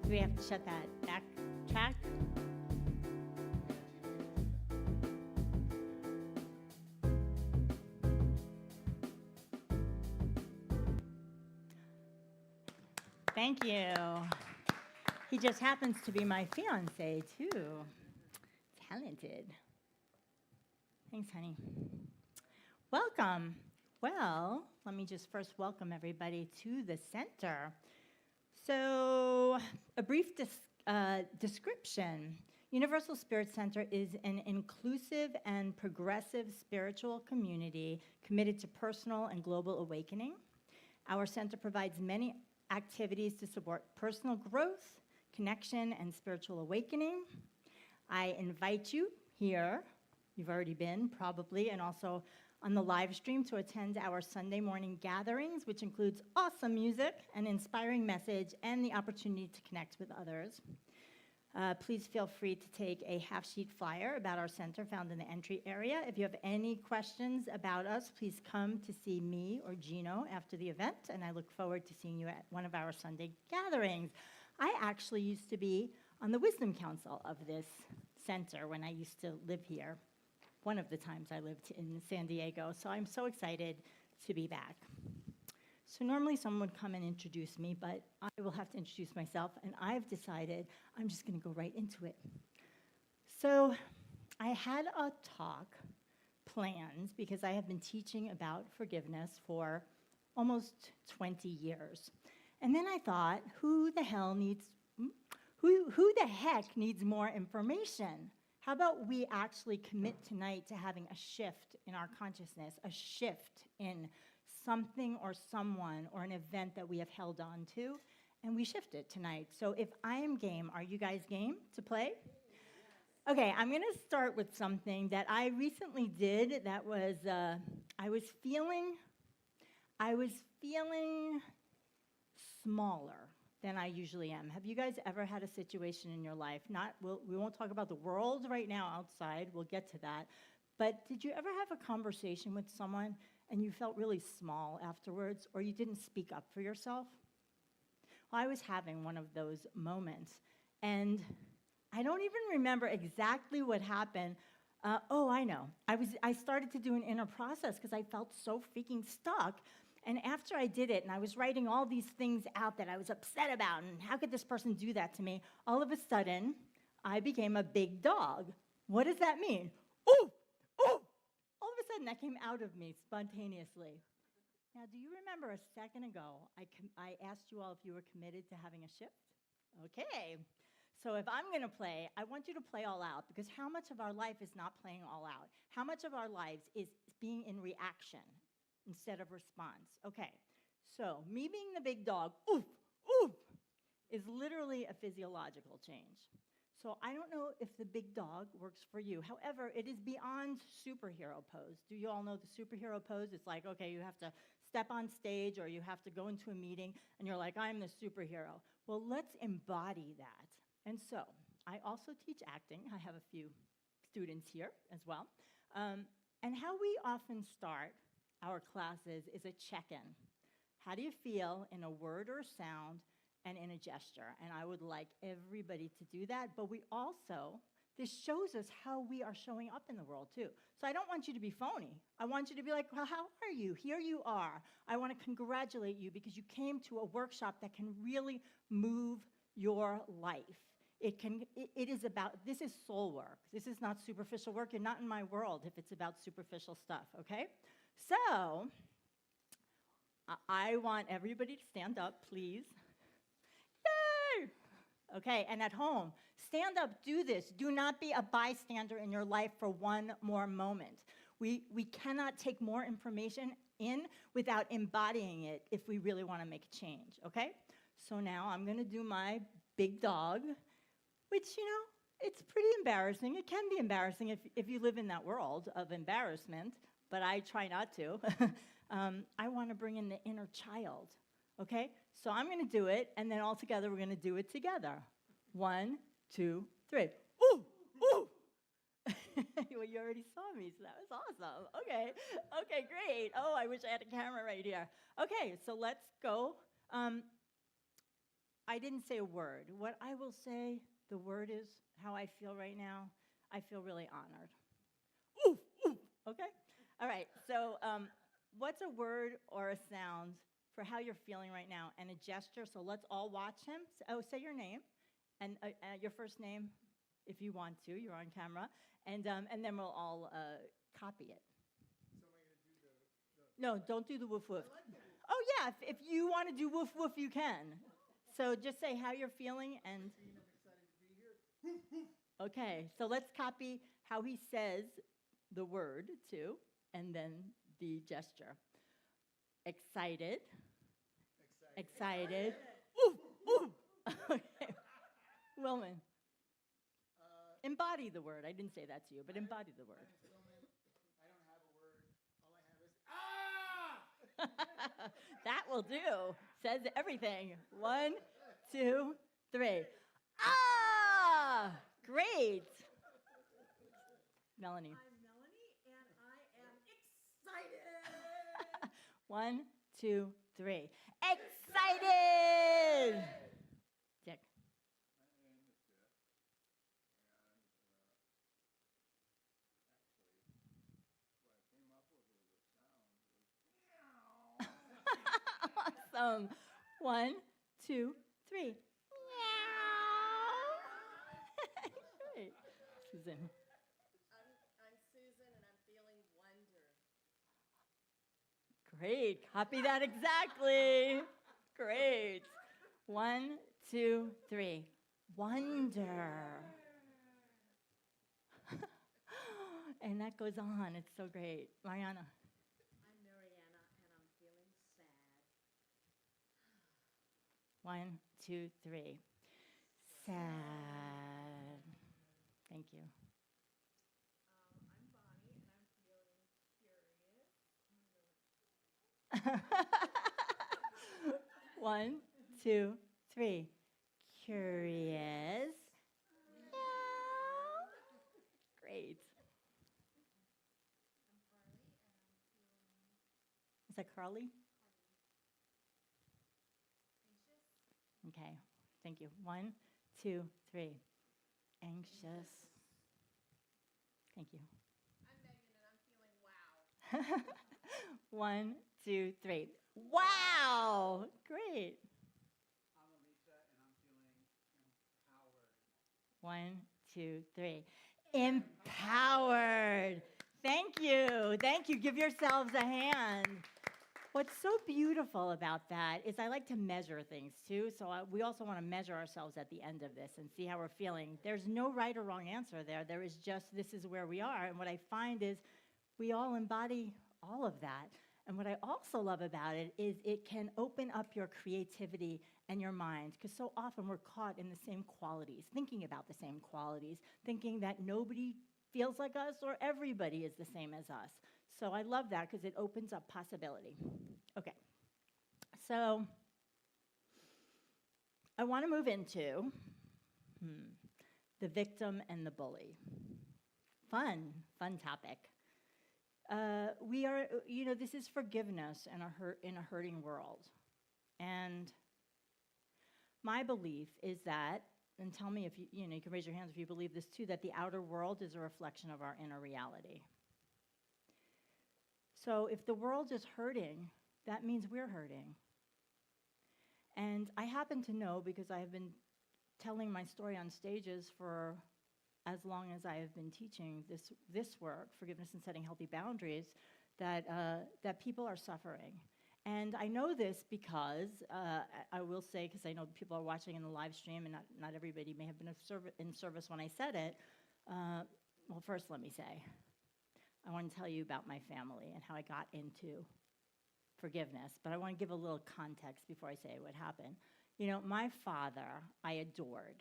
Do we have to shut that back track? Thank you. He just happens to be my fiance, too. Talented. Thanks, honey. Welcome. Well, let me just first welcome everybody to the center. So, a brief description. Universal Spirit Center is an inclusive and progressive spiritual community committed to personal and global awakening. Our center provides many activities to support personal growth, connection, and spiritual awakening. I invite you here, you've already been probably, and also on the live stream to attend our Sunday morning gatherings, which includes awesome music, an inspiring message, and the opportunity to connect with others. Please feel free to take a half-sheet flyer about our center found in the entry area. If you have any questions about us, please come to see me or Gino after the event, and I look forward to seeing you at one of our Sunday gatherings. I actually used to be on the Wisdom Council of this center when I used to live here, one of the times I lived in San Diego, so I'm so excited to be back. So normally someone would come and introduce me, but I will have to introduce myself, and I've decided I'm just going to go right into it. So I had a talk planned because I have been teaching about forgiveness for almost 20 years. And then I thought, who the heck needs more information? How about we actually commit tonight to having a shift in our consciousness, a shift in something or someone or an event that we have held on to, and we shift it tonight. So if I am game, are you guys game to play? Okay, I'm going to start with something that I recently did that was, I was feeling smaller than I usually am. Have you guys ever had a situation in your life, we won't talk about the world right now outside, we'll get to that, but did you ever have a conversation with someone and you felt really small afterwards, or you didn't speak up for yourself? Well, I was having one of those moments, and I don't even remember exactly what happened. I know. I started to do an inner process because I felt so freaking stuck. And after I did it, and I was writing all these things out that I was upset about, and how could this person do that to me? All of a sudden, I became a big dog. What does that mean? Ooh, ooh. All of a sudden, that came out of me spontaneously. Now, do you remember a second ago, I asked you all if you were committed to having a shift? Okay. So if I'm going to play, I want you to play all out, because how much of our life is not playing all out? How much of our lives is being in reaction instead of response? Okay, so me being the big dog, oof, oof, is literally a physiological change. So I don't know if the big dog works for you. However, it is beyond superhero pose. Do you all know the superhero pose? It's like, okay, you have to step on stage or you have to go into a meeting and you're like, I'm the superhero. Well, let's embody that. And so I also teach acting. I have a few students here as well. And how we often start our classes is a check-in. How do you feel in a word or sound and in a gesture? And I would like everybody to do that, but this shows us how we are showing up in the world too. So I don't want you to be phony. I want you to be like, well, how are you? Here you are. I want to congratulate you because you came to a workshop that can really move your life. This is soul work. This is not superficial work. You're not in my world if it's about superficial stuff, okay? So, I want everybody to stand up, please. Yay! Okay, and at home, stand up, do this. Do not be a bystander in your life for one more moment. We cannot take more information in without embodying it if we really want to make a change, okay? So now I'm going to do my big dog, which, it's pretty embarrassing. It can be embarrassing if you live in that world of embarrassment, but I try not to. I want to bring in the inner child, okay? So I'm going to do it, and then all together we're going to do it together. 1, 2, 3. Ooh, ooh. Well, you already saw me, so that was awesome. Okay, great. Oh, I wish I had a camera right here. Okay, so let's go. I didn't say a word. What I will say, the word is how I feel right now. I feel really honored. Oof, oof, okay? All right, so what's a word or a sound for how you're feeling right now and a gesture? So let's all watch him. Say your name and your first name if you want to. You're on camera. And then we'll all copy it. So am I going to do the... No, don't do the woof woof. I like the woof. Oh, yeah, if you want to do woof woof, you can. So just say how you're feeling and... I'm excited to be here. Woof, woof. Okay, so let's copy how he says the word, too, and then the gesture. Excited. Excited. Ooh, ooh. Okay. Wilman. Embody the word. I didn't say that to you, but embody the word. I don't have a word. All I have is, ah! That will do. Says everything. 1, 2, 3. Ah! Great. Melanie. I'm Melanie, and I am excited. 1, 2, 3. Excited! Dick. My name is Dick, and actually, what I came up with was a sound. Awesome. 1, 2, 3. Meow. Great. Susan. I'm Susan, and I'm feeling wonder. Great. Copy that exactly. Great. 1, 2, 3. Wonder. And that goes on. It's so great. Mariana. I'm Mariana, and I'm feeling sad. 1, 2, 3. Sad. Thank you. I'm Bonnie, and I'm feeling curious. 1, 2, 3. Curious. Meow. Great. Is that Carly? Okay. Thank you. 1, 2, 3. Anxious. Thank you. I'm Megan, and I'm feeling wow. 1, 2, 3. Wow! Great. I'm Alicia, and I'm feeling empowered. 1, 2, 3. Empowered. Thank you. Thank you. Give yourselves a hand. What's so beautiful about that is I like to measure things too. So we also want to measure ourselves at the end of this and see how we're feeling. There's no right or wrong answer there. There is just this is where we are. And what I find is we all embody all of that. And what I also love about it is it can open up your creativity and your mind, because so often we're caught in the same qualities, thinking about the same qualities, thinking that nobody feels like us or everybody is the same as us. So I love that because it opens up possibility. Okay, so I want to move into the victim and the bully. Fun topic. We are, this is forgiveness in a hurting world. And my belief is that, and tell me if you can raise your hands if you believe this too, that the outer world is a reflection of our inner reality. So if the world is hurting, that means we're hurting. And I happen to know, because I have been telling my story on stages for as long as I have been teaching this work, forgiveness and setting healthy boundaries, that people are suffering. And I know this because, I will say, because I know people are watching in the live stream, and not everybody may have been in service when I said it. Well, first let me say, I want to tell you about my family and how I got into forgiveness, but I want to give a little context before I say what happened. My father, I adored.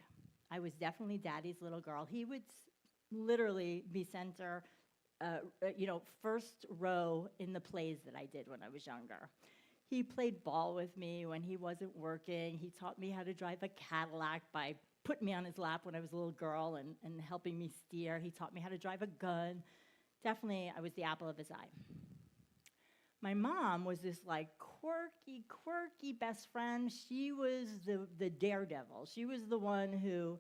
I was definitely Daddy's little girl. He would literally be center, first row in the plays that I did when I was younger. He played ball with me when he wasn't working. He taught me how to drive a Cadillac by putting me on his lap when I was a little girl and helping me steer. He taught me how to drive a gun. Definitely, I was the apple of his eye. My mom was this like quirky best friend. She was the daredevil. She was the one who,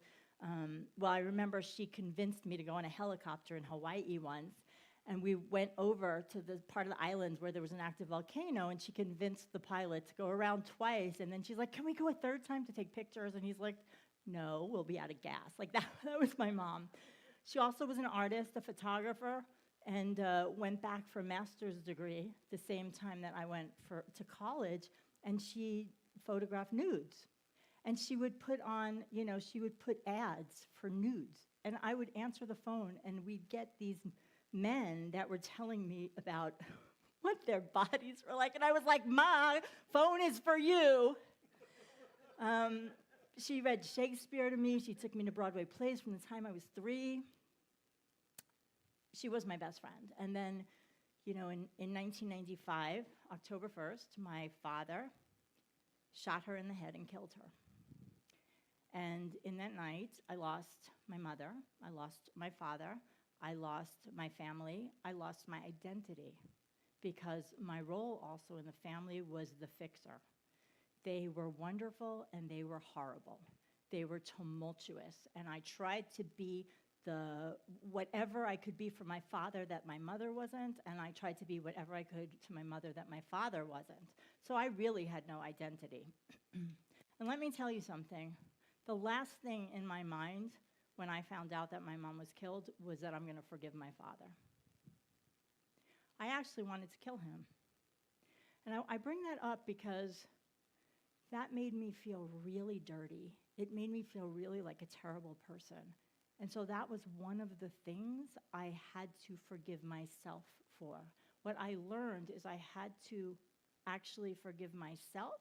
well, I remember she convinced me to go on a helicopter in Hawaii once, and we went over to the part of the island where there was an active volcano, and she convinced the pilot to go around twice, and then she's like, can we go a third time to take pictures? And he's like, no, we'll be out of gas. Like that was my mom. She also was an artist, a photographer, and went back for a master's degree the same time that I went to college, and she photographed nudes. And she would put on, she would put ads for nudes. And I would answer the phone, and we'd get these men that were telling me about what their bodies were like. And I was like, Ma, phone is for you. She read Shakespeare to me. She took me to Broadway plays from the time I was 3. She was my best friend. And then, in 1995, October 1st, my father shot her in the head and killed her. And in that night, I lost my mother, I lost my father, I lost my family, I lost my identity, because my role also in the family was the fixer. They were wonderful and they were horrible. They were tumultuous, and I tried to be whatever I could be for my father that my mother wasn't, and I tried to be whatever I could to my mother that my father wasn't. So I really had no identity. And let me tell you something. The last thing in my mind when I found out that my mom was killed was that I'm going to forgive my father. I actually wanted to kill him. And I bring that up because that made me feel really dirty. It made me feel really like a terrible person. And so that was one of the things I had to forgive myself for. What I learned is I had to actually forgive myself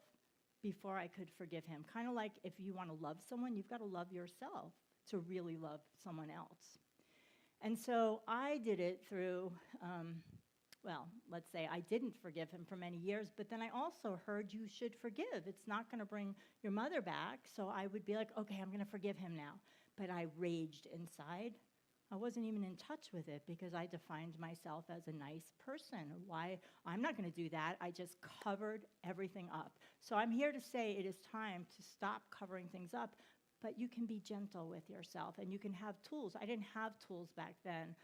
before I could forgive him. Kind of like if you want to love someone, you've got to love yourself to really love someone else. And so I did it through, let's say I didn't forgive him for many years, but then I also heard you should forgive. It's not going to bring your mother back. So I would be like, okay, I'm going to forgive him now. But I raged inside. I wasn't even in touch with it because I defined myself as a nice person. Why? I'm not going to do that. I just covered everything up. So I'm here to say it is time to stop covering things up, but you can be gentle with yourself and you can have tools. I didn't have tools back then.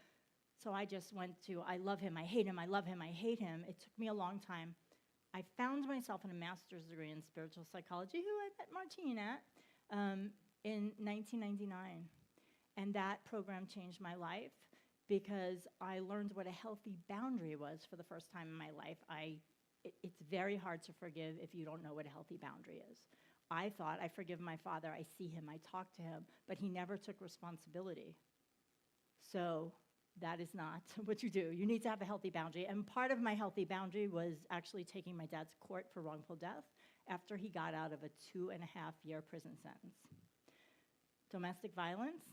So I just went to, I love him, I hate him, I love him, I hate him. It took me a long time. I found myself in a master's degree in spiritual psychology, who I met Martine at, in 1999. And that program changed my life because I learned what a healthy boundary was for the first time in my life. It's very hard to forgive if you don't know what a healthy boundary is. I thought, I forgive my father, I see him, I talk to him, but he never took responsibility. So that is not what you do. You need to have a healthy boundary. And part of my healthy boundary was actually taking my dad to court for wrongful death after he got out of a 2.5-year prison sentence. Domestic violence.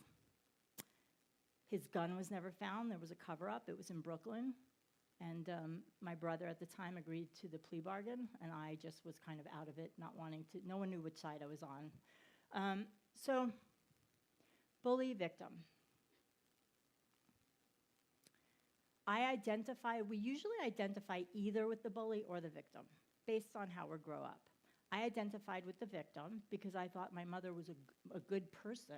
His gun was never found. There was a cover-up. It was in Brooklyn. And my brother at the time agreed to the plea bargain, and I just was kind of out of it, not wanting to. No one knew which side I was on. So, bully victim. We usually identify either with the bully or the victim, based on how we grow up. I identified with the victim because I thought my mother was a good person.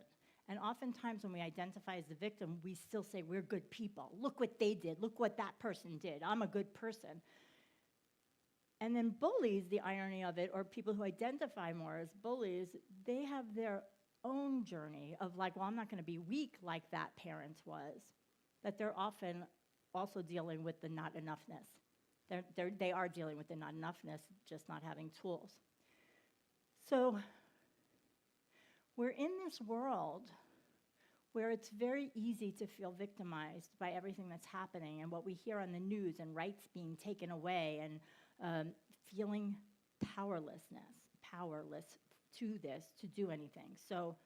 And oftentimes when we identify as the victim, we still say we're good people. Look what they did. Look what that person did. I'm a good person. And then bullies, the irony of it, or people who identify more as bullies, they have their own journey of like, well, I'm not going to be weak like that parent was. That they're often also dealing with the not enoughness. They are dealing with the not enoughness, just not having tools. So we're in this world where it's very easy to feel victimized by everything that's happening and what we hear on the news and rights being taken away and feeling powerless to this, to do anything. So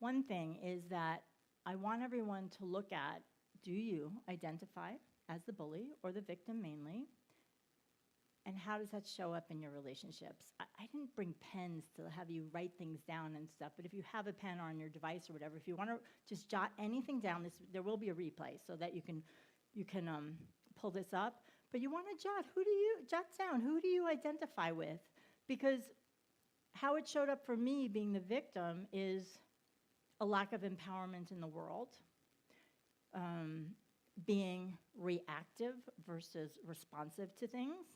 one thing is that I want everyone to look at, do you identify as the bully or the victim mainly? And how does that show up in your relationships? I didn't bring pens to have you write things down and stuff, but if you have a pen on your device or whatever, if you want to just jot anything down, there will be a replay so that you can pull this up. But you want to jot down, who do you identify with? Because how it showed up for me being the victim is a lack of empowerment in the world, being reactive versus responsive to things,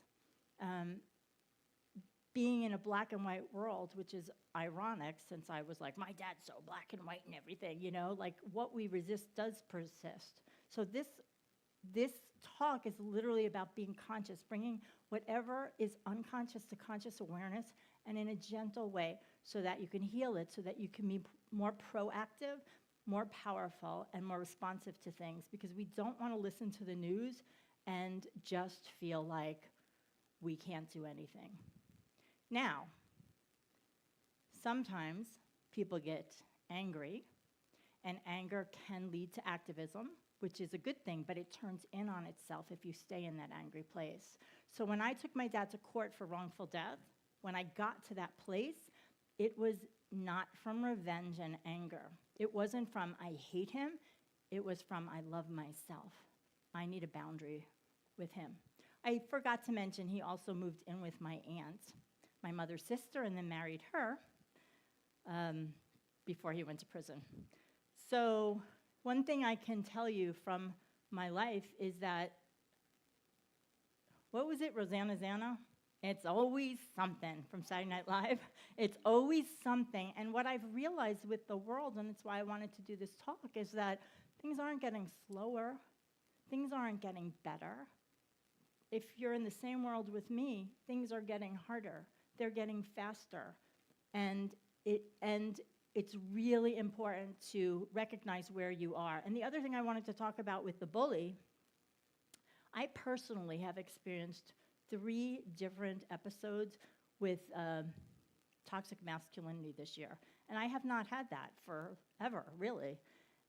being in a black and white world, which is ironic since I was like, my dad's so black and white and everything, like what we resist does persist. So this talk is literally about being conscious, bringing whatever is unconscious to conscious awareness, and in a gentle way so that you can heal it, so that you can be more proactive, more powerful, and more responsive to things, because we don't want to listen to the news and just feel like we can't do anything. Now, sometimes people get angry, and anger can lead to activism, which is a good thing, but it turns in on itself if you stay in that angry place. So when I took my dad to court for wrongful death, when I got to that place, it was not from revenge and anger. It wasn't from I hate him. It was from I love myself. I need a boundary with him. I forgot to mention he also moved in with my aunt, my mother's sister, and then married her before he went to prison. So one thing I can tell you from my life is that, what was it, Rosanna Zana? It's always something from Saturday Night Live. It's always something. And what I've realized with the world, and it's why I wanted to do this talk, is that things aren't getting slower. Things aren't getting better. If you're in the same world with me, things are getting harder. They're getting faster. And it's really important to recognize where you are. And the other thing I wanted to talk about with the bully, I personally have experienced 3 different episodes with toxic masculinity this year. And I have not had that forever, really.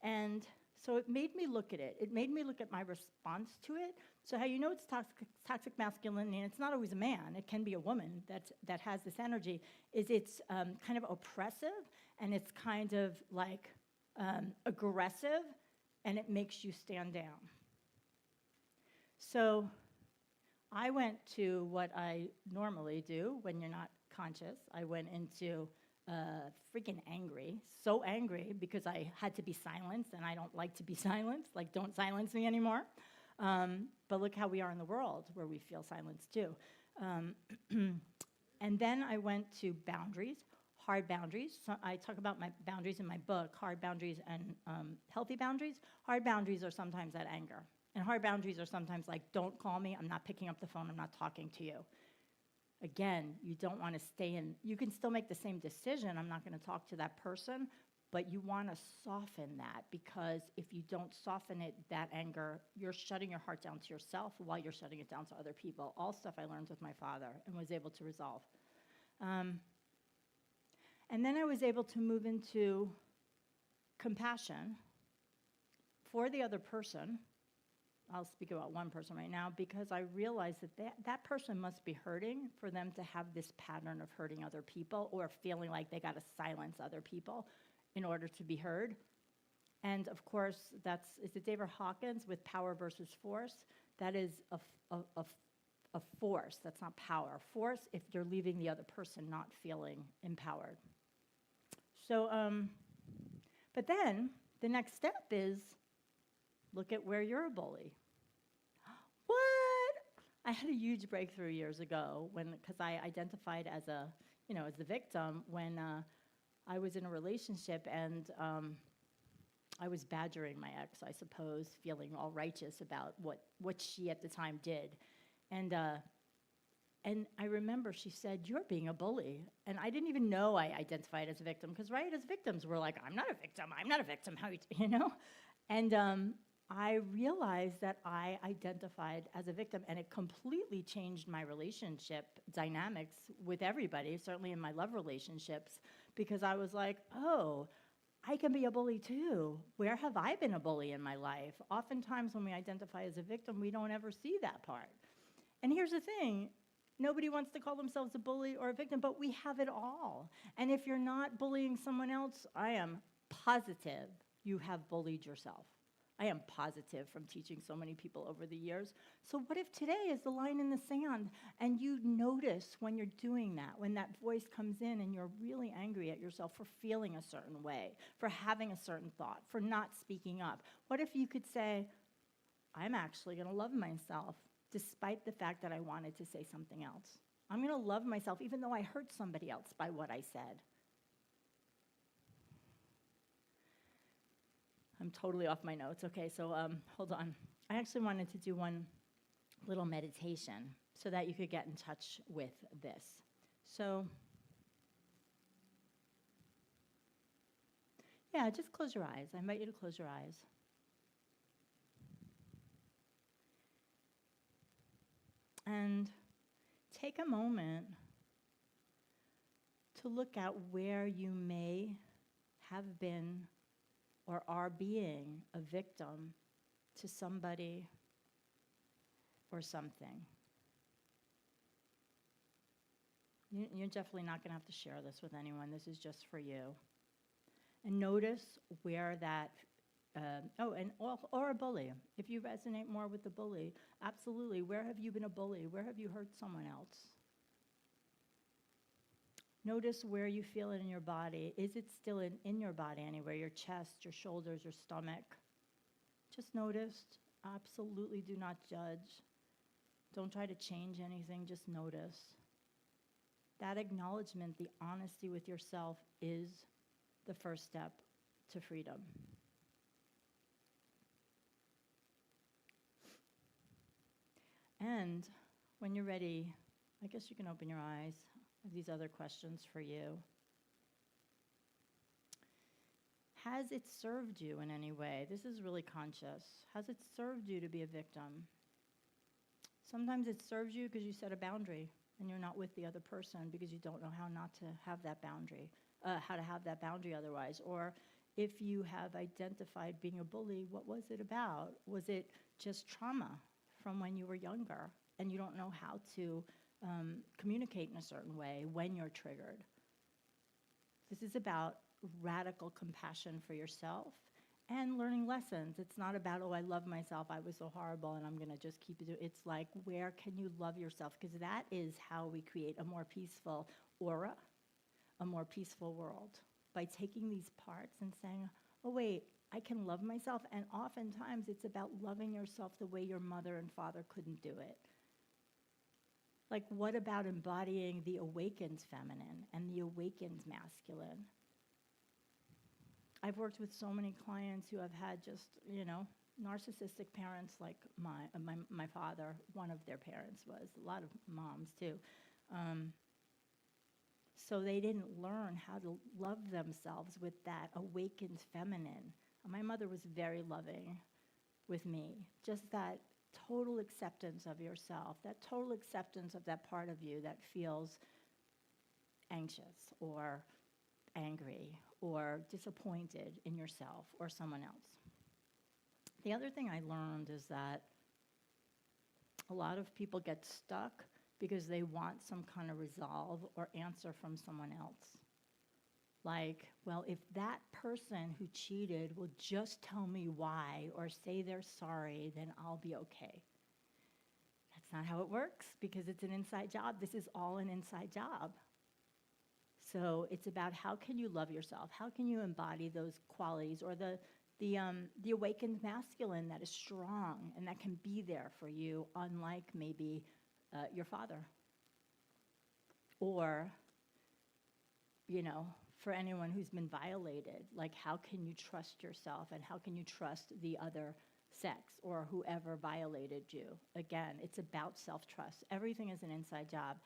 And so it made me look at it. It made me look at my response to it. So how you know it's toxic masculinity, and it's not always a man, it can be a woman that has this energy, is it's kind of oppressive, and it's kind of like aggressive, and it makes you stand down. So I went to what I normally do when you're not conscious. I went into freaking angry, so angry because I had to be silenced, and I don't like to be silenced. Like, don't silence me anymore. But look how we are in the world where we feel silenced too. And then I went to boundaries, hard boundaries. So I talk about my boundaries in my book, hard boundaries and healthy boundaries. Hard boundaries are sometimes that anger. And hard boundaries are sometimes like, don't call me, I'm not picking up the phone, I'm not talking to you. Again, you don't want to stay in, you can still make the same decision, I'm not going to talk to that person, but you want to soften that, because if you don't soften it, that anger, you're shutting your heart down to yourself while you're shutting it down to other people. All stuff I learned with my father and was able to resolve. And then I was able to move into compassion for the other person. I'll speak about one person right now, because I realized that person must be hurting for them to have this pattern of hurting other people or feeling like they got to silence other people in order to be heard. And of course, is it David Hawkins with Power versus Force? That is a force, that's not power. Force if you're leaving the other person not feeling empowered. So, but then the next step is look at where you're a bully. What? I had a huge breakthrough years ago because I identified as as the victim when I was in a relationship, and I was badgering my ex, I suppose, feeling all righteous about what she at the time did. And I remember she said, "You're being a bully." And I didn't even know I identified as a victim, because right, as victims, we're like, I'm not a victim, how you know? And I realized that I identified as a victim, and it completely changed my relationship dynamics with everybody, certainly in my love relationships, because I was like, oh, I can be a bully too. Where have I been a bully in my life? Oftentimes when we identify as a victim, we don't ever see that part. And here's the thing, nobody wants to call themselves a bully or a victim, but we have it all. And if you're not bullying someone else, I am positive you have bullied yourself. I am positive from teaching so many people over the years. So what if today is the line in the sand and you notice when you're doing that, when that voice comes in and you're really angry at yourself for feeling a certain way, for having a certain thought, for not speaking up? What if you could say, I'm actually going to love myself despite the fact that I wanted to say something else. I'm going to love myself even though I hurt somebody else by what I said. I'm totally off my notes. Okay, so hold on. I actually wanted to do one little meditation so that you could get in touch with this. So, yeah, just close your eyes. I invite you to close your eyes. And take a moment to look at where you may have been or are being a victim to somebody or something. You're definitely not going to have to share this with anyone. This is just for you. And notice where that, or a bully. If you resonate more with the bully, absolutely. Where have you been a bully? Where have you hurt someone else? Notice where you feel it in your body. Is it still in your body anywhere? Your chest, your shoulders, your stomach? Just notice. Absolutely do not judge. Don't try to change anything. Just notice. That acknowledgement, the honesty with yourself, is the first step to freedom. And when you're ready, I guess you can open your eyes. I have these other questions for you. Has it served you in any way? This is really conscious. Has it served you to be a victim? Sometimes it serves you because you set a boundary and you're not with the other person because you don't know how not to have that boundary, how to have that boundary otherwise. Or if you have identified being a bully, what was it about? Was it just trauma from when you were younger and you don't know how to communicate in a certain way when you're triggered? This is about radical compassion for yourself and learning lessons. It's not about, oh, I love myself, I was so horrible, and I'm going to just keep it. It's like, where can you love yourself? Because that is how we create a more peaceful aura, a more peaceful world, by taking these parts and saying, oh, wait, I can love myself. And oftentimes it's about loving yourself the way your mother and father couldn't do it. Like, what about embodying the awakened feminine and the awakened masculine? I've worked with so many clients who have had just, narcissistic parents like my father. One of their parents was. A lot of moms, too. So they didn't learn how to love themselves with that awakened feminine. My mother was very loving with me. Just that total acceptance of yourself, that total acceptance of that part of you that feels anxious or angry or disappointed in yourself or someone else. The other thing I learned is that a lot of people get stuck because they want some kind of resolve or answer from someone else. Like, well, if that person who cheated will just tell me why or say they're sorry, then I'll be okay. That's not how it works because it's an inside job. This is all an inside job. So it's about how can you love yourself? How can you embody those qualities or the awakened masculine that is strong and that can be there for you, unlike maybe your father. Or, for anyone who's been violated, like how can you trust yourself and how can you trust the other sex or whoever violated you? Again, it's about self-trust. Everything is an inside job.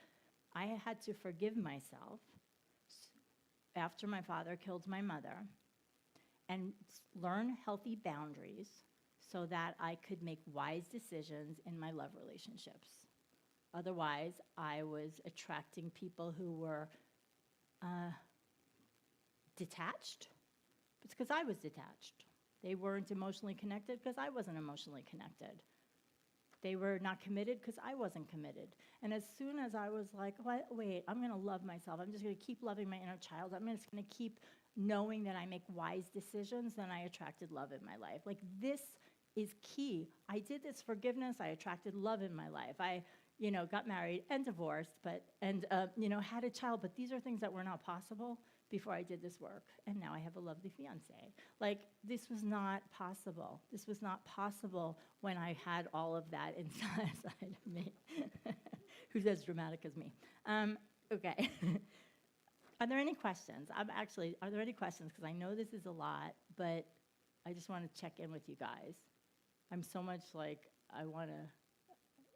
I had to forgive myself after my father killed my mother and learn healthy boundaries so that I could make wise decisions in my love relationships. Otherwise, I was attracting people who were detached. It's because I was detached. They weren't emotionally connected because I wasn't emotionally connected. They were not committed because I wasn't committed. And as soon as I was like, wait, I'm going to love myself. I'm just going to keep loving my inner child. I'm just going to keep knowing that I make wise decisions, then I attracted love in my life. Like, this is key. I did this forgiveness. I attracted love in my life. I, got married and divorced, and had a child. But these are things that were not possible before I did this work. And now I have a lovely fiance. Like, this was not possible. This was not possible when I had all of that inside of me. Who's as dramatic as me? Okay. Are there any questions? Are there any questions? Because I know this is a lot, but I just want to check in with you guys. I'm so much like,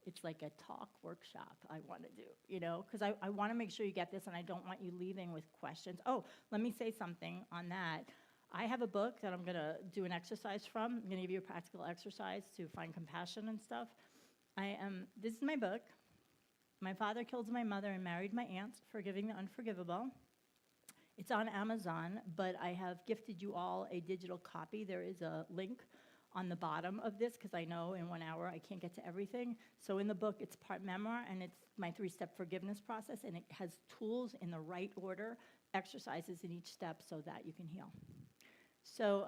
it's like a talk workshop I want to do, because I want to make sure you get this, and I don't want you leaving with questions. Oh, let me say something on that. I have a book that I'm going to do an exercise from. I'm going to give you a practical exercise to find compassion and stuff. This is my book. My father killed my mother and married my aunt, Forgiving the Unforgivable. It's on Amazon, but I have gifted you all a digital copy. There is a link on the bottom of this, because I know in 1 hour I can't get to everything. So in the book, it's part memoir, and it's my 3-step forgiveness process, and it has tools in the right order, exercises in each step so that you can heal. So,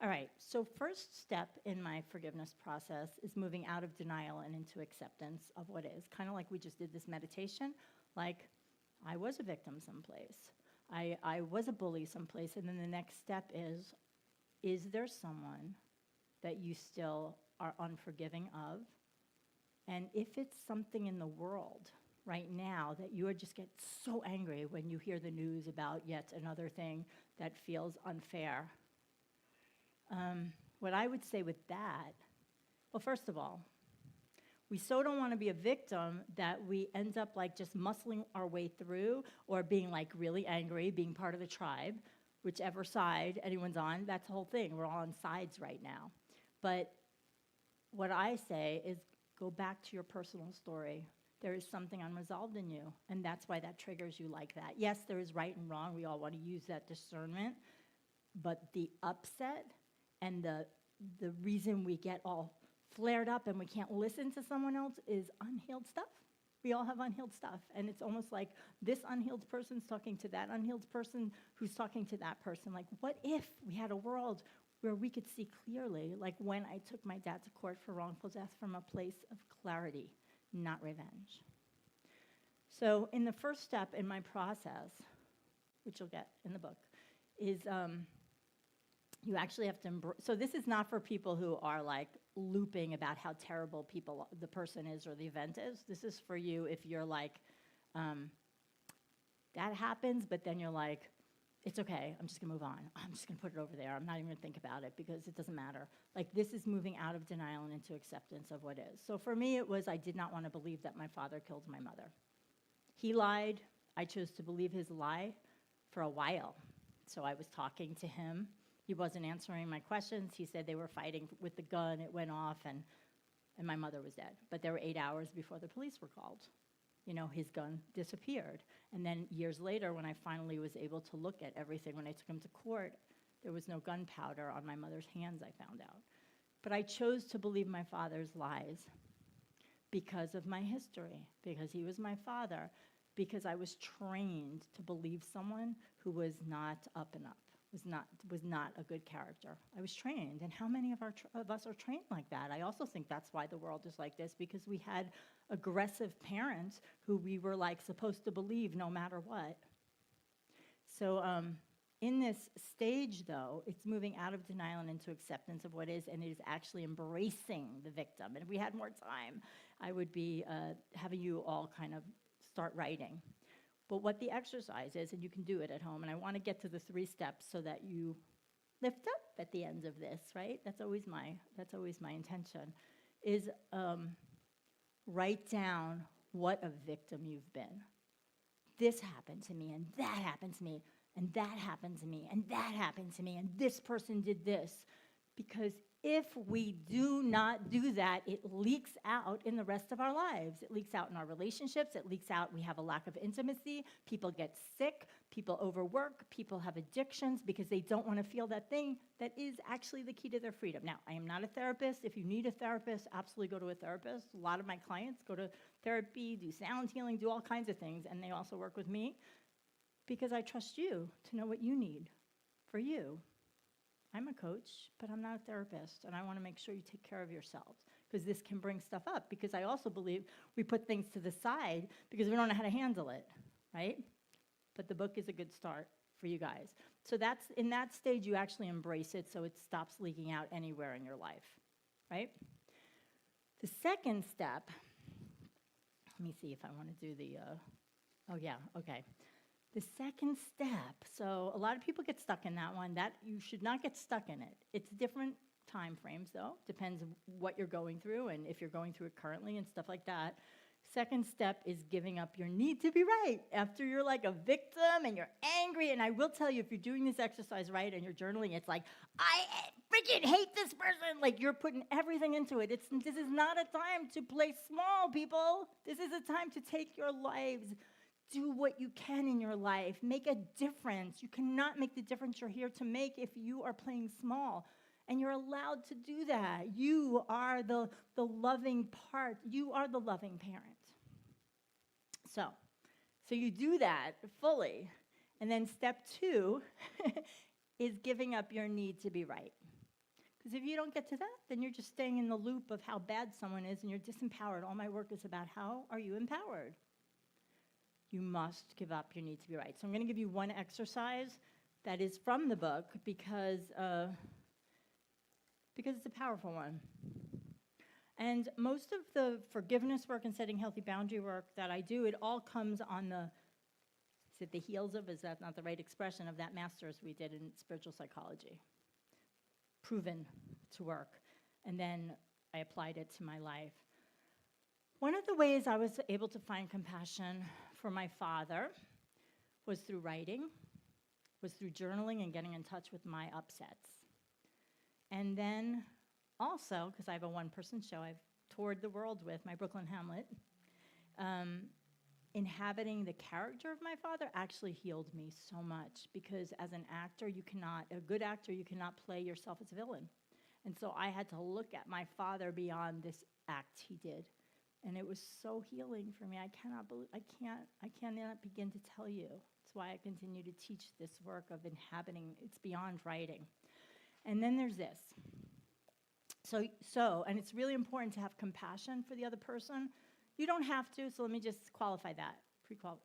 all right, so first step in my forgiveness process is moving out of denial and into acceptance of what is. Kind of like we just did this meditation, like I was a victim someplace. I was a bully someplace, and then the next step is there someone that you still are unforgiving of? And if it's something in the world right now that you just get so angry when you hear the news about yet another thing that feels unfair, what I would say with that, well, first of all, we so don't want to be a victim that we end up like just muscling our way through, or being like really angry, being part of the tribe, whichever side anyone's on. That's the whole thing. We're all on sides right now. But what I say is go back to your personal story. There is something unresolved in you, and that's why that triggers you like that. Yes, there is right and wrong. We all want to use that discernment. But the upset and the reason we get all flared up and we can't listen to someone else is unhealed stuff. We all have unhealed stuff, and it's almost like this unhealed person's talking to that unhealed person who's talking to that person. Like, what if we had a world where we could see clearly, like when I took my dad to court for wrongful death, from a place of clarity, not revenge. So in the first step in my process, which you'll get in the book, is you actually have to embrace. So this is not for people who are like looping about how terrible the person is or the event is. This is for you if you're like, that happens, but then you're like, it's okay, I'm just gonna move on. I'm just gonna put it over there. I'm not even gonna think about it because it doesn't matter. Like, this is moving out of denial and into acceptance of what is. So for me, it was I did not want to believe that my father killed my mother. He lied. I chose to believe his lie for a while. So I was talking to him. He wasn't answering my questions. He said they were fighting with the gun. It went off, and my mother was dead. But there were 8 hours before the police were called. His gun disappeared. And then years later, when I finally was able to look at everything, when I took him to court, there was no gunpowder on my mother's hands, I found out. But I chose to believe my father's lies because of my history, because he was my father, because I was trained to believe someone who was not up and up. Was not a good character. I was trained, and how many of us are trained like that? I also think that's why the world is like this, because we had aggressive parents who we were like supposed to believe no matter what. So in this stage, though, it's moving out of denial and into acceptance of what is, and it is actually embracing the victim. And if we had more time, I would be having you all kind of start writing. But what the exercise is, and you can do it at home, and I want to get to the 3 steps so that you lift up at the end of this, right? That's always my intention, is write down what a victim you've been. This happened to me, and that happened to me, and that happened to me, and that happened to me, and this person did this. Because if we do not do that, it leaks out in the rest of our lives. It leaks out in our relationships. It leaks out, we have a lack of intimacy. People get sick. People overwork. People have addictions because they don't want to feel that thing that is actually the key to their freedom. Now, I am not a therapist. If you need a therapist, absolutely go to a therapist. A lot of my clients go to therapy, do sound healing, do all kinds of things, and they also work with me. because I trust you to know what you need for you. I'm a coach, but I'm not a therapist, and I want to make sure you take care of yourselves, because this can bring stuff up, because I also believe we put things to the side because we don't know how to handle it, right? But the book is a good start for you guys. So that's, in that stage, you actually embrace it so it stops leaking out anywhere in your life, right? The second step, let me see if I want to do the, oh yeah, okay. The second step, so a lot of people get stuck in that one. That you should not get stuck in it. It's different time frames, though. Depends what you're going through and if you're going through it currently and stuff like that. Second step is giving up your need to be right. After you're like a victim and you're angry, and I will tell you, if you're doing this exercise right and you're journaling, it's like, I freaking hate this person. Like, you're putting everything into it. This is not a time to play small, people. This is a time to take your lives. Do what you can in your life. Make a difference. You cannot make the difference you're here to make if you are playing small. And you're allowed to do that. You are the loving part. You are the loving parent. So you do that fully. And then step 2 is giving up your need to be right. Because if you don't get to that, then you're just staying in the loop of how bad someone is and you're disempowered. All my work is about how are you empowered? You must give up your need to be right. So I'm going to give you one exercise that is from the book because it's a powerful one. And most of the forgiveness work and setting healthy boundary work that I do, it all comes on the heels of, is that not the right expression, of that master's we did in spiritual psychology. Proven to work. And then I applied it to my life. One of the ways I was able to find compassion for my father was through writing, was through journaling and getting in touch with my upsets. And then also, because I have a one-person show I've toured the world with, my Brooklyn Hamlet, inhabiting the character of my father actually healed me so much, because as an actor, a good actor, you cannot play yourself as a villain. And so I had to look at my father beyond this act he did. And it was so healing for me. I cannot begin to tell you. That's why I continue to teach this work of inhabiting. It's beyond writing. And then there's this. And it's really important to have compassion for the other person. You don't have to, so let me just qualify that.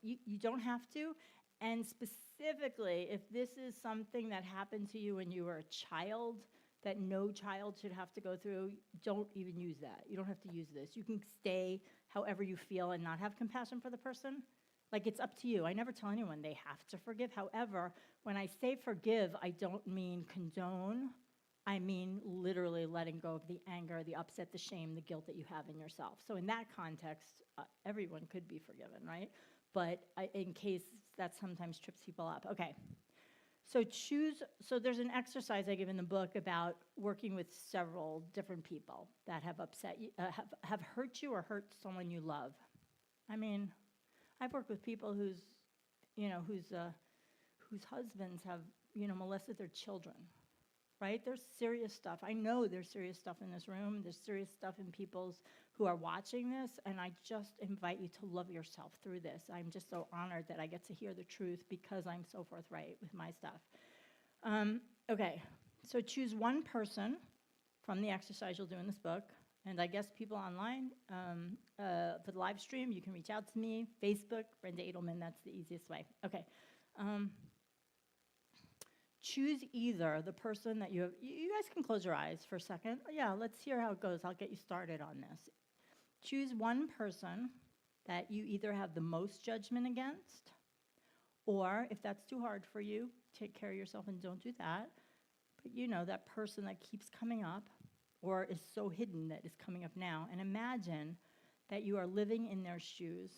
You don't have to. And specifically, if this is something that happened to you when you were a child, that no child should have to go through, don't even use that. You don't have to use this. You can stay however you feel and not have compassion for the person. Like, it's up to you. I never tell anyone they have to forgive. However, when I say forgive, I don't mean condone. I mean literally letting go of the anger, the upset, the shame, the guilt that you have in yourself. So in that context, everyone could be forgiven, right? But in case that sometimes trips people up. Okay. So there's an exercise I give in the book about working with several different people that have upset you, have hurt you or hurt someone you love. I mean, I've worked with people whose husbands have, molested their children, right? There's serious stuff. I know there's serious stuff in this room. There's serious stuff in people's who are watching this, and I just invite you to love yourself through this. I'm just so honored that I get to hear the truth because I'm so forthright with my stuff. Okay, so choose one person from the exercise you'll do in this book, and I guess people online, for the live stream, you can reach out to me, Facebook, Brenda Adleman, that's the easiest way. Okay. Choose either the person that you guys can close your eyes for a second. Yeah, let's hear how it goes. I'll get you started on this. Choose one person that you either have the most judgment against, or if that's too hard for you, take care of yourself and don't do that. But that person that keeps coming up or is so hidden that is coming up now, and imagine that you are living in their shoes.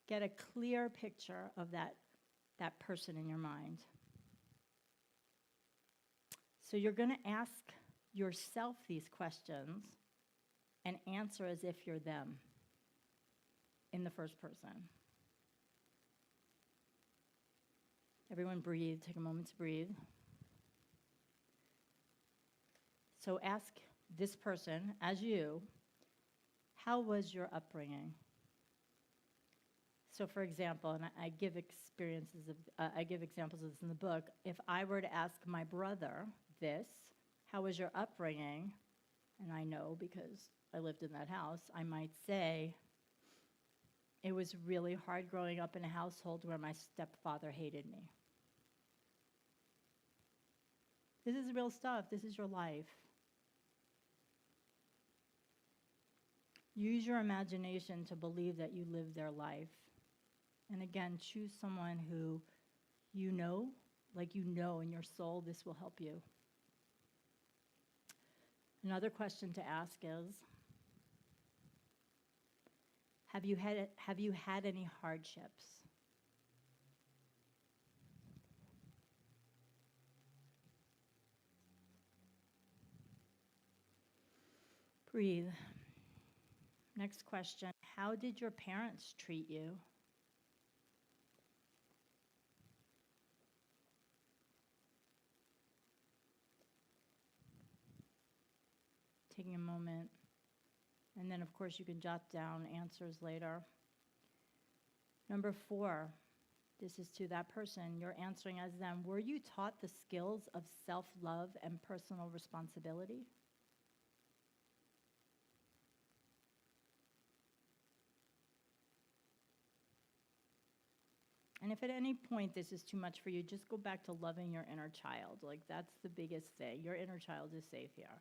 Get a clear picture of that person in your mind. So you're going to ask yourself these questions and answer as if you're them in the first person. Everyone breathe. Take a moment to breathe. So ask this person, as you, how was your upbringing? So, for example, and I give I give examples of this in the book. If I were to ask my brother this, how was your upbringing? And I know because I lived in that house, I might say, it was really hard growing up in a household where my stepfather hated me. This is real stuff. This is your life. Use your imagination to believe that you live their life. And again, choose someone who you know, like you know in your soul, this will help you. Another question to ask is, have you had any hardships? Breathe. Next question, how did your parents treat you? Taking a moment. And then, of course, you can jot down answers later. Number 4, this is to that person. You're answering as them. Were you taught the skills of self-love and personal responsibility? And if at any point this is too much for you, just go back to loving your inner child. Like, that's the biggest thing. Your inner child is safe here.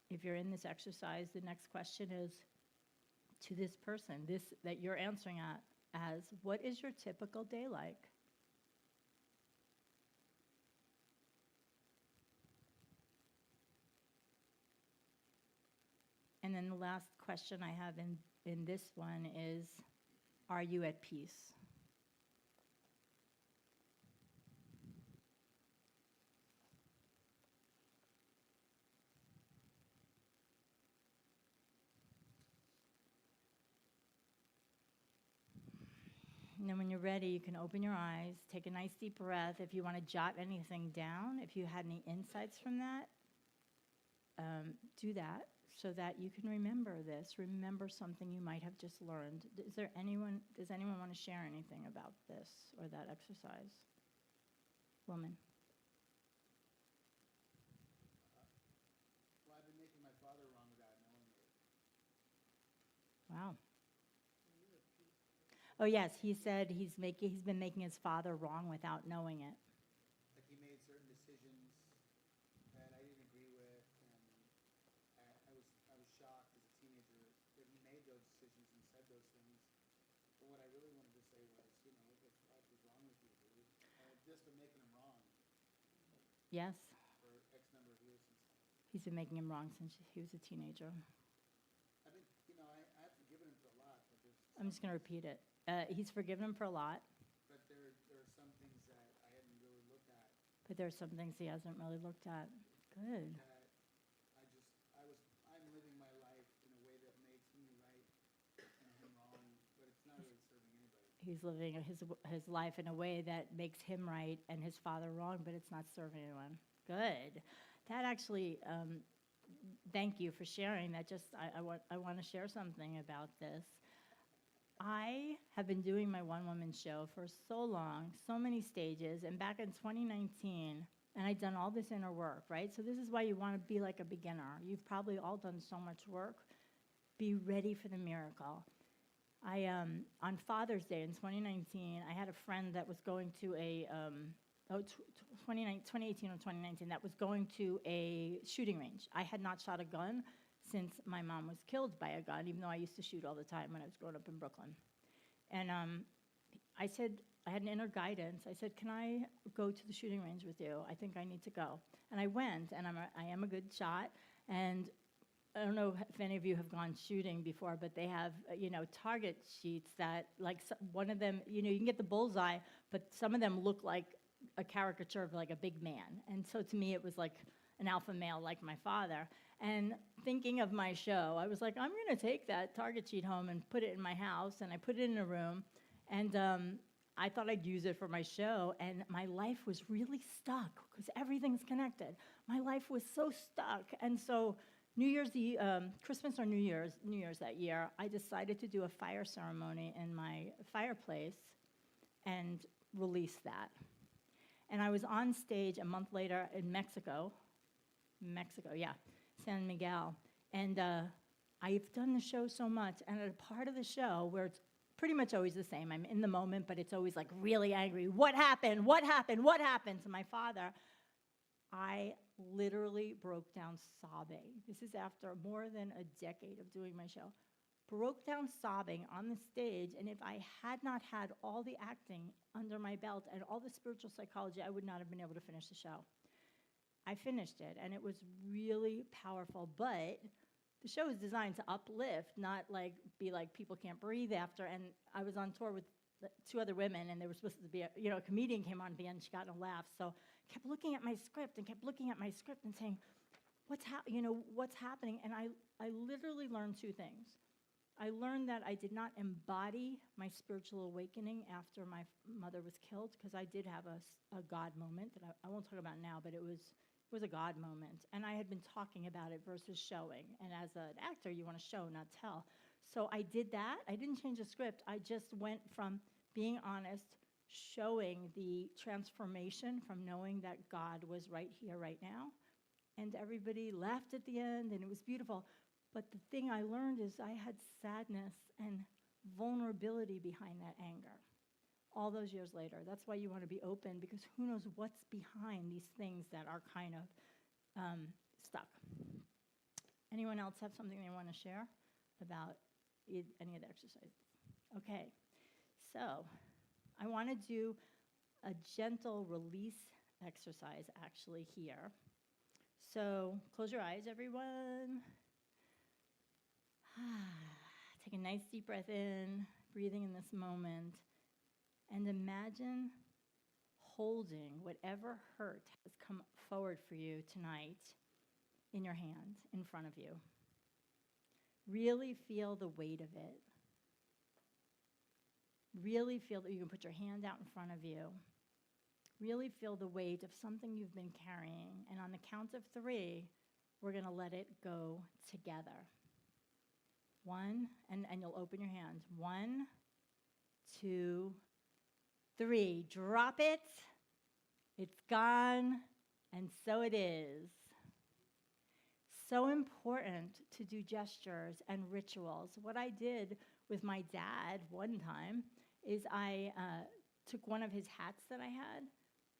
If you're in this exercise, the next question is to this person, this that you're answering as, what is your typical day like? And then the last question I have in this one is, are you at peace? And then when you're ready, you can open your eyes, take a nice deep breath. If you want to jot anything down, if you had any insights from that, do that so that you can remember this, remember something you might have just learned. Does anyone want to share anything about this or that exercise? Woman. Well, I've been making my father wrong without knowing it. Wow. Oh yes, he said he's been making his father wrong without knowing it. Like he made certain decisions that I didn't agree with, and I was shocked as a teenager that he made those decisions and said those things. But what I really wanted to say was, what the fuck is wrong with you, dude? I've just been making him wrong Yes, for X number of years since then. he's been making him wrong since he was a teenager. I've been, I've forgiven him for a lot, but I'm just going to repeat it. He's forgiven him for a lot, but there are some things that I hadn't really looked at. but there's some things he hasn't really looked at. Good. That I'm living my life in a way that makes me right and him wrong, but it's not really serving anybody. He's living his life in a way that makes him right and his father wrong, but it's not serving anyone. Good. That actually, thank you for sharing that. I want to share something about this. I have been doing my one-woman show for so long, so many stages, and back in 2019, and I'd done all this inner work, right? So this is why you want to be like a beginner. You've probably all done so much work. Be ready for the miracle. On Father's Day in 2019, I had a friend that was going to 2018 or 2019, that was going to a shooting range. I had not shot a gun since my mom was killed by a gun, even though I used to shoot all the time when I was growing up in Brooklyn. And I said, I had an inner guidance. I said, can I go to the shooting range with you? I think I need to go. And I went, and I am a good shot. And I don't know if any of you have gone shooting before, but they have, target sheets that, like, one of them, you can get the bullseye, but some of them look like a caricature of, like, a big man. And so to me, it was like an alpha male like my father. And thinking of my show, I was like, I'm going to take that target sheet home and put it in my house, and I put it in a room, and I thought I'd use it for my show, and my life was really stuck because everything's connected. My life was so stuck, and so New Year's Eve, Christmas or New Year's that year, I decided to do a fire ceremony in my fireplace and release that. And I was on stage a month later in Mexico, San Miguel. And I've done the show so much, and at a part of the show where it's pretty much always the same, I'm in the moment, but it's always like really angry. What happened? What happened? What happened to my father? I literally broke down sobbing. This is after more than a decade of doing my show. Broke down sobbing on the stage, and if I had not had all the acting under my belt and all the spiritual psychology, I would not have been able to finish the show. I finished it, and it was really powerful, but the show is designed to uplift, not like be like people can't breathe after. And I was on tour with two other women, and there was supposed to be a comedian came on at the end. She got no laugh, so kept looking at my script and saying, what's happening? And I literally learned two things. I learned that I did not embody my spiritual awakening after my mother was killed, because I did have a God moment that I won't talk about now, but it was a God moment. And I had been talking about it versus showing. And as an actor, you want to show, not tell. So I did that. I didn't change the script. I just went from being honest, showing the transformation from knowing that God was right here, right now. And everybody laughed at the end, and it was beautiful. But the thing I learned is I had sadness and vulnerability behind that anger all those years later. That's why you want to be open, because who knows what's behind these things that are kind of stuck. Anyone else have something they want to share about any of the exercises? Okay, so I want to do a gentle release exercise actually here. So close your eyes, everyone. Take a nice deep breath in, breathing in this moment, and imagine holding whatever hurt has come forward for you tonight in your hand, in front of you. Really feel the weight of it. Really feel that you can put your hand out in front of you. Really feel the weight of something you've been carrying. And on the count of 3, we're going to let it go together. 1, and you'll open your hand. 1, 2, 3. Drop it. It's gone. And so it is. So important to do gestures and rituals. What I did with my dad one time is I took one of his hats that I had,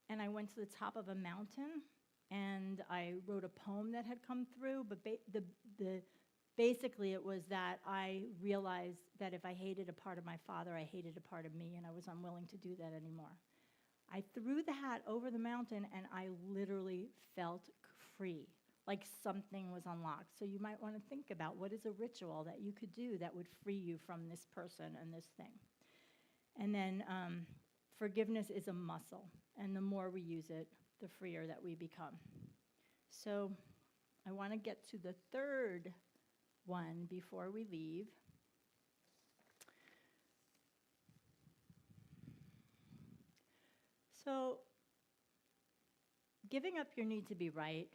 and I went to the top of a mountain, and I wrote a poem that had come through, but basically it was that I realized that if I hated a part of my father, I hated a part of me, and I was unwilling to do that anymore. I threw the hat over the mountain, and I literally felt free, like something was unlocked. So you might want to think about what is a ritual that you could do that would free you from this person and this thing. And then forgiveness is a muscle, and the more we use it, the freer that we become. So I want to get to the third one before we leave. So giving up your need to be right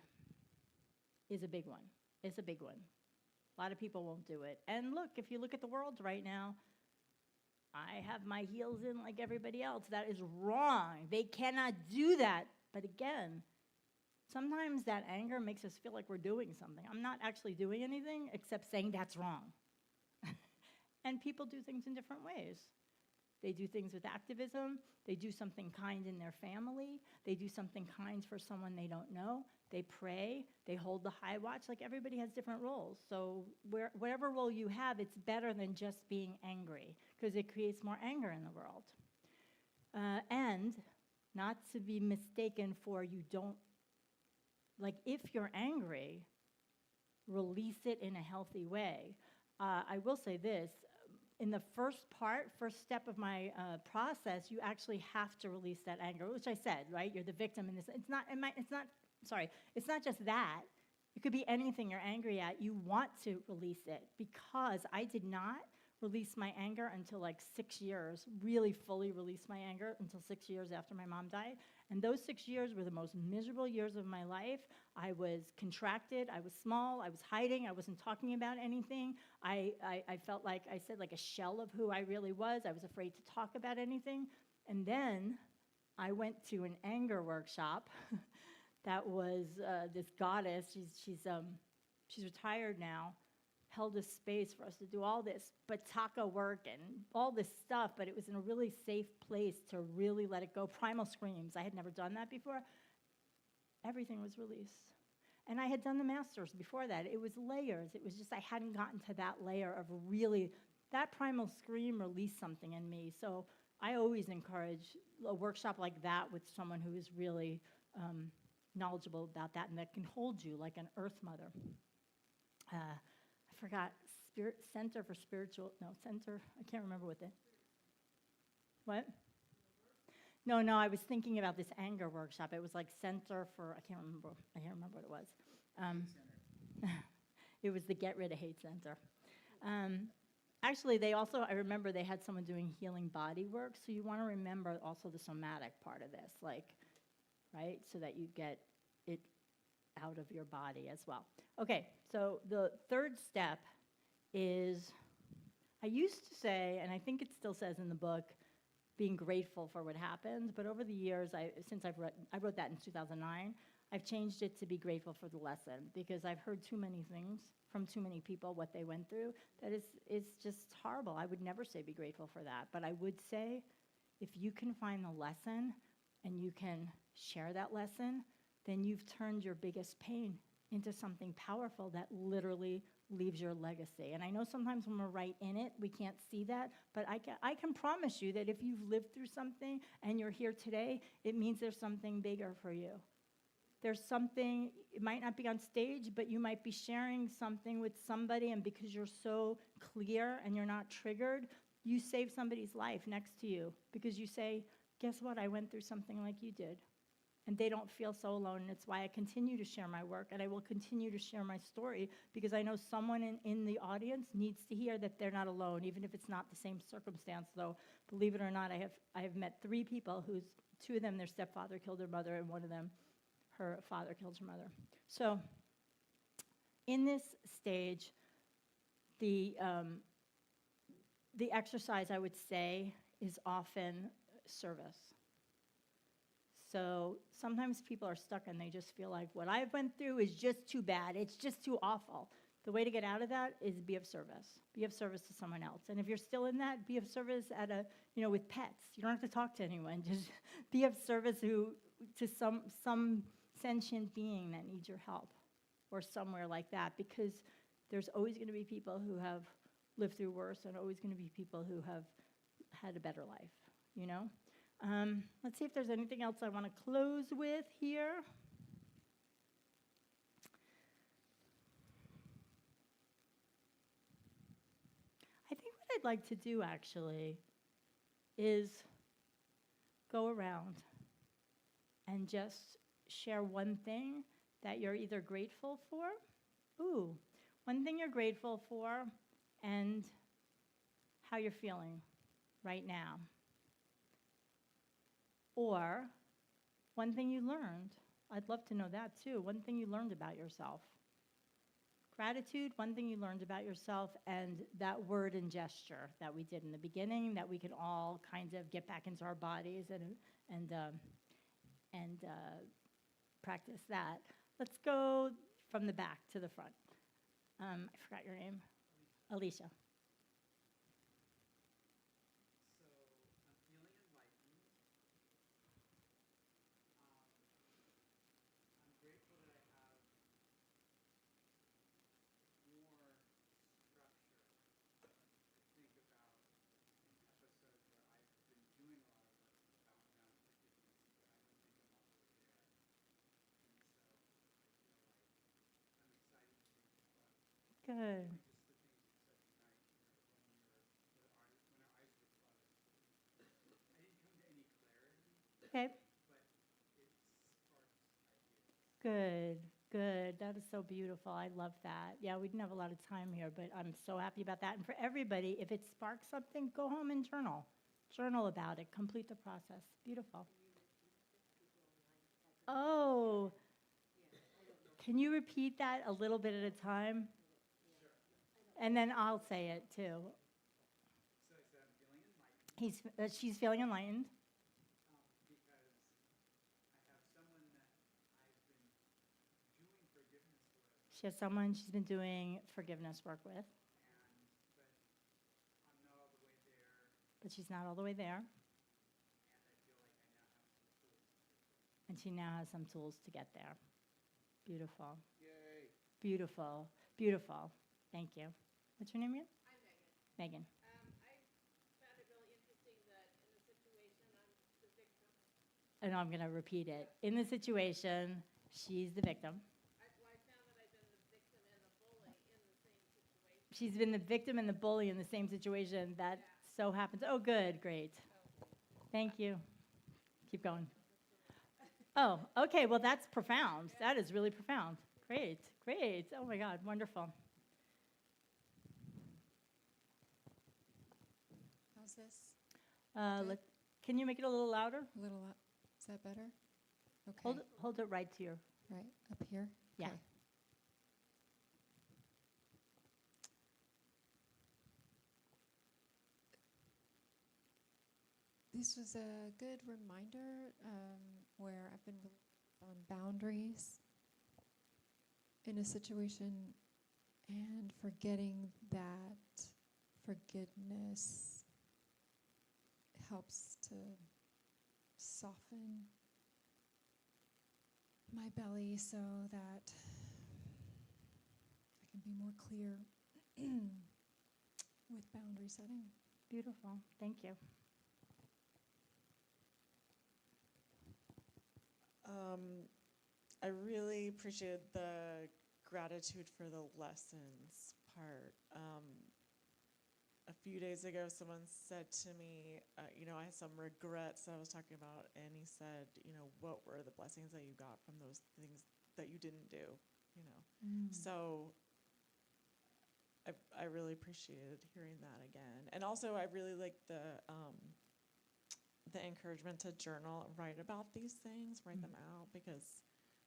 is a big one. It's a big one. A lot of people won't do it. And look, if you look at the world right now, I have my heels in like everybody else. That is wrong. They cannot do that. But again, sometimes that anger makes us feel like we're doing something. I'm not actually doing anything except saying that's wrong. And people do things in different ways. They do things with activism. They do something kind in their family. They do something kind for someone they don't know. They pray. They hold the high watch. Like everybody has different roles. So whatever role you have, it's better than just being angry, because it creates more anger in the world. And not to be mistaken for you don't, like if you're angry, release it in a healthy way. I will say this. In the first step of my process, you actually have to release that anger, which I said, right? You're the victim in this. It's not just that. It could be anything you're angry at. You want to release it, because I did not release my anger until like 6 years, really fully release my anger until 6 years after my mom died. And those 6 years were the most miserable years of my life. I was contracted, I was small, I was hiding, I wasn't talking about anything. I felt like, I said, like a shell of who I really was. I was afraid to talk about anything. And then I went to an anger workshop that was this goddess. She's retired now, held a space for us to do all this bataka work and all this stuff, but it was in a really safe place to really let it go. Primal screams. I had never done that before. Everything was released. And I had done the masters before that. It was layers. It was just I hadn't gotten to that layer of really, that primal scream released something in me. So I always encourage a workshop like that with someone who is really knowledgeable about that and that can hold you like an earth mother. I forgot, Center for Spiritual, no, Center, I can't remember what? No, I was thinking about this anger workshop. It was like Center for, I can't remember what it was. It was the Get Rid of Hate Center. Actually, I remember they had someone doing healing body work, so you want to remember also the somatic part of this, like, right, so that you get it out of your body as well. Okay, so the third step is, I used to say, and I think it still says in the book, being grateful for what happened, but over the years, I wrote that in 2009, I've changed it to be grateful for the lesson, because I've heard too many things from too many people, what they went through, that it's just horrible. I would never say be grateful for that, but I would say if you can find the lesson and you can share that lesson, then you've turned your biggest pain into something powerful that literally leaves your legacy. And I know sometimes when we're right in it, we can't see that, but I can promise you that if you've lived through something and you're here today, it means there's something bigger for you. There's something, it might not be on stage, but you might be sharing something with somebody, and because you're so clear and you're not triggered, you save somebody's life next to you because you say, guess what, I went through something like you did. And they don't feel so alone, and it's why I continue to share my work, and I will continue to share my story, because I know someone in the audience needs to hear that they're not alone, even if it's not the same circumstance, though. Believe it or not, I have met 3 people whose, 2 of them, their stepfather killed their mother, and 1 of them, her father killed her mother. So in this stage, the exercise, I would say, is often service. So sometimes people are stuck and they just feel like what I went through is just too bad. It's just too awful. The way to get out of that is be of service. Be of service to someone else. And if you're still in that, be of service with pets. You don't have to talk to anyone. Just be of service to some sentient being that needs your help, or somewhere like that, because there's always going to be people who have lived through worse, and always going to be people who have had a better life, Let's see if there's anything else I want to close with here. I think what I'd like to do, actually, is go around and just share one thing that you're either grateful for. One thing you're grateful for and how you're feeling right now. Or one thing you learned. I'd love to know that too. One thing you learned about yourself. Gratitude, one thing you learned about yourself, and that word and gesture that we did in the beginning, that we can all kind of get back into our bodies and practice that. Let's go from the back to the front. I forgot your name. Alicia. Good. Okay. Good. That is so beautiful. I love that. Yeah, we didn't have a lot of time here, but I'm so happy about that. And for everybody, if it sparks something, go home and journal. Journal about it. Complete the process. Beautiful. Oh, can you repeat that a little bit at a time? And then I'll say it too. So I said I'm feeling enlightened She's feeling enlightened. because I have someone that I've been doing forgiveness with, She has someone she's been doing forgiveness work with, but I'm not all the way there, but she's not all the way there. and I feel like I now have some tools. And she now has some tools to get there. Beautiful. Yay. Beautiful. Beautiful. Thank you. What's your name again? I'm Megan. Megan. I found it really interesting that in the situation, I'm the victim. And I'm going to repeat it. In the situation, she's the victim. I found that I've been the victim and the bully in the same situation. She's been the victim and the bully in the same situation. That so happens. Oh, good. Great. Thank you. Keep going. Oh, okay. Well, that's profound. That is really profound. Great. Great. Oh, my God. Wonderful. How's this? Let, can you make it a little louder? A little up. Is that better? Okay. Hold it right to your. Right up here? Yeah. Okay. This was a good reminder where I've been really on boundaries in a situation and forgetting that forgiveness helps to soften my belly so that I can be more clear with boundary setting. Beautiful. Thank you. I really appreciated the gratitude for the lessons part. A few days ago, someone said to me, I had some regrets that I was talking about, and he said, what were the blessings that you got from those things that you didn't do, So I really appreciated hearing that again. And also, I really liked the encouragement to journal, write about these things, write them out, because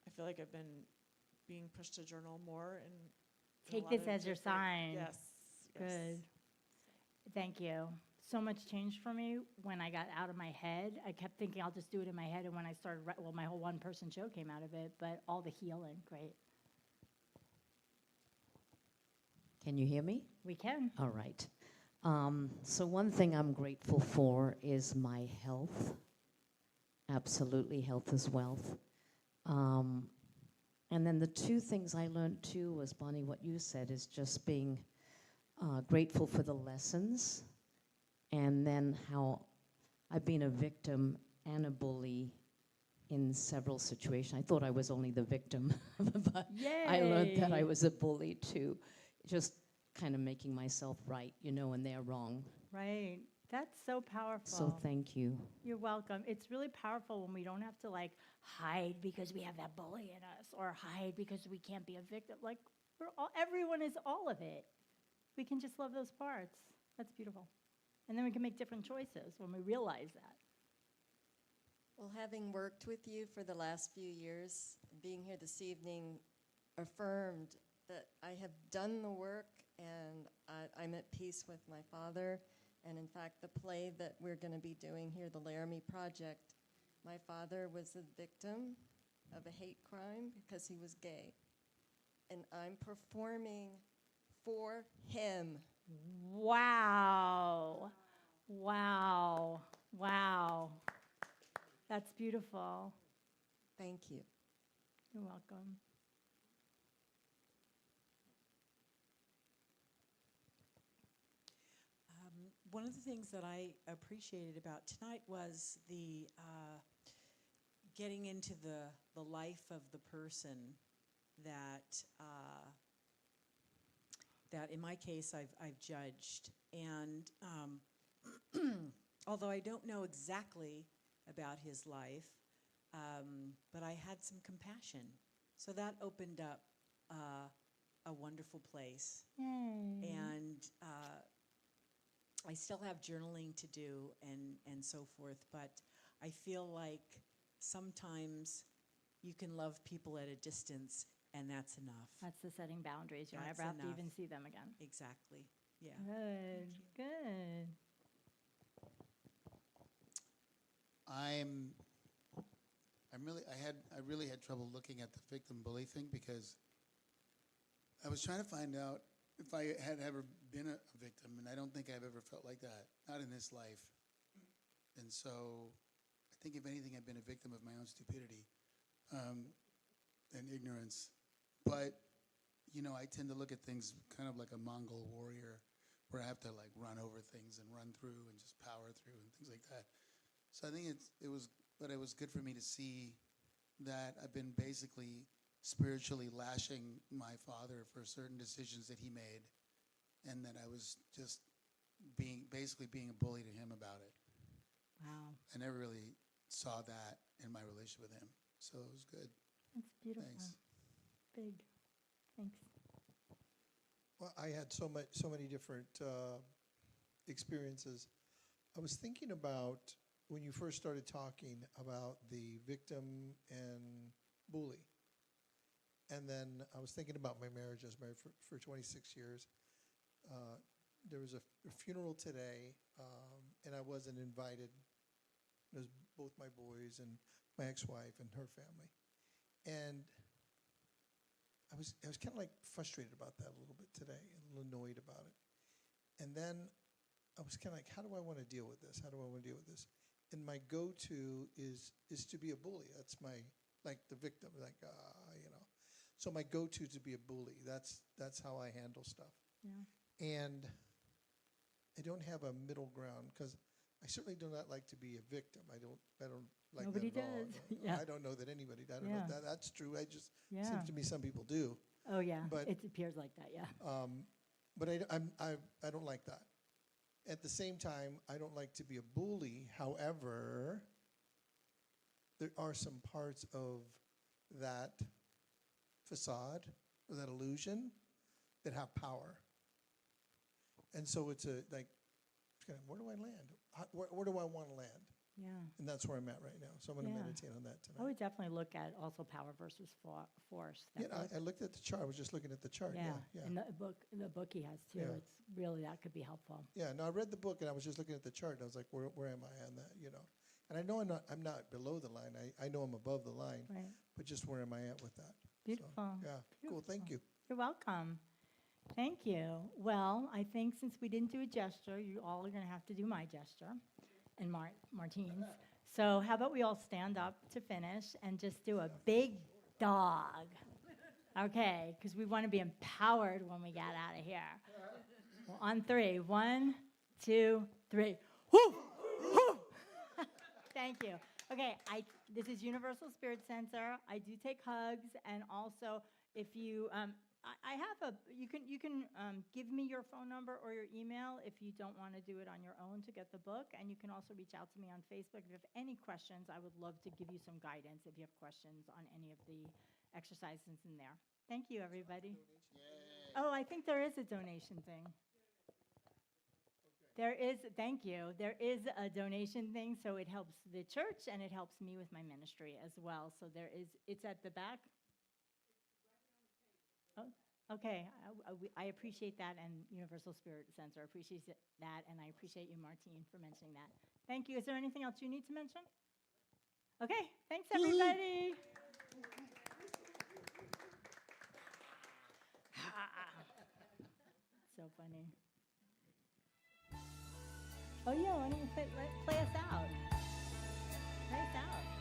I feel like I've been being pushed to journal more. And Take this as your sign. Yes. Good. Thank you. So much changed for me when I got out of my head. I kept thinking I'll just do it in my head, and when I started, my whole one-person show came out of it, but all the healing, great. Can you hear me? We can. All right. So one thing I'm grateful for is my health. Absolutely, health is wealth. And then the two things I learned too was, Bonnie, what you said is just being grateful for the lessons, and then how I've been a victim and a bully in several situations. I thought I was only the victim, but Yay. I learned that I was a bully too. Just kind of making myself right, and they're wrong. Right. That's so powerful. So thank you. You're welcome. It's really powerful when we don't have to hide because we have that bully in us, or hide because we can't be a victim. Everyone is all of it. We can just love those parts. That's beautiful. And then we can make different choices when we realize that. Well, having worked with you for the last few years, being here this evening affirmed that I have done the work, and I'm at peace with my father. And in fact, the play that we're going to be doing here, the Laramie Project, my father was a victim of a hate crime because he was gay. And I'm performing for him. Wow. Wow. Wow. That's beautiful. Thank you. You're welcome. One of the things that I appreciated about tonight was the getting into the life of the person that that in my case I've judged, and although I don't know exactly about his life, but I had some compassion, so that opened up a wonderful place. Yay. And I still have journaling to do and so forth, but I feel like sometimes you can love people at a distance, and that's enough. That's the setting boundaries. You don't That's ever have to enough. even see them again. Exactly. Yeah. Good, good. I really had trouble looking at the victim bully thing because I was trying to find out if I had ever been a victim, and I don't think I've ever felt like that, not in this life. And so I think if anything, I've been a victim of my own stupidity and ignorance. But, you know, I tend to look at things kind of like a Mongol warrior where I have to like run over things and run through and just power through and things like that. So I think it was good for me to see that I've been basically spiritually lashing my father for certain decisions that he made, and that I was just basically being a bully to him about it. Wow, I never really saw that in my relationship with him, so it was good. that's beautiful. Thanks. Big. Thanks. Well, I had so many different experiences. I was thinking about when you first started talking about the victim and bully. And then I was thinking about my marriage. I was married for 26 years. There was a funeral today, and I wasn't invited. It was both my boys and my ex-wife and her family. And I was kind of like frustrated about that a little bit today, and a little annoyed about it. And then I was kind of like, how do I want to deal with this? How do I want to deal with this? And my go-to is to be a bully. That's my, like the victim, like, you know. So my go-to to be a bully. That's how I handle stuff. Yeah. And I don't have a middle ground because I certainly do not like to be a victim. I don't like Nobody that at all. does. Yeah. I don't know that anybody. I don't Yeah. know that that's true. I just Yeah. seems to me some people do. Oh, yeah. But- It appears like that, yeah. But I don't like that. At the same time, I don't like to be a bully. However, there are some parts of that facade or that illusion that have power. And so it's like, where do I land? Where do I want to land? Yeah. And that's where I'm at right now. So I'm going to Yeah. meditate on that I tonight. would definitely look at also power versus force. That Yeah, book. I looked at the chart. I was just looking at the chart. Yeah. Yeah. And the book he has too. Yeah. It's really, that could be helpful. Yeah, no, I read the book and I was just looking at the chart and I was like, where am I on that, you know? And I know I'm not below the line. I know I'm above the line, Right. but just where am I at with that? Beautiful. So, yeah, cool, thank you. You're welcome. Thank you. Well, I think since we didn't do a gesture, you all are going to have to do my gesture and Martine's. So how about we all stand up to finish and just do a big dog? Okay, because we want to be empowered when we get out of here. Well, on 3. 1, 2, 3. Whoo! Whoo! Thank you. Okay, this is Universal Spirit Center. I do take hugs, and also if you, I have you can give me your phone number or your email if you don't want to do it on your own to get the book, and you can also reach out to me on Facebook if you have any questions. I would love to give you some guidance if you have questions on any of the exercises in there. Thank you, everybody. Oh, I think there is a donation thing. There is, thank you. There is a donation thing, so it helps the church and it helps me with my ministry as well. So there is, it's at the back. Oh, okay. I appreciate that, and Universal Spirit Center appreciates that, and I appreciate you, Martine, for mentioning that. Thank you. Is there anything else you need to mention? Okay. Thanks, everybody. So funny. Oh, yeah, why don't you play us out? Play us out.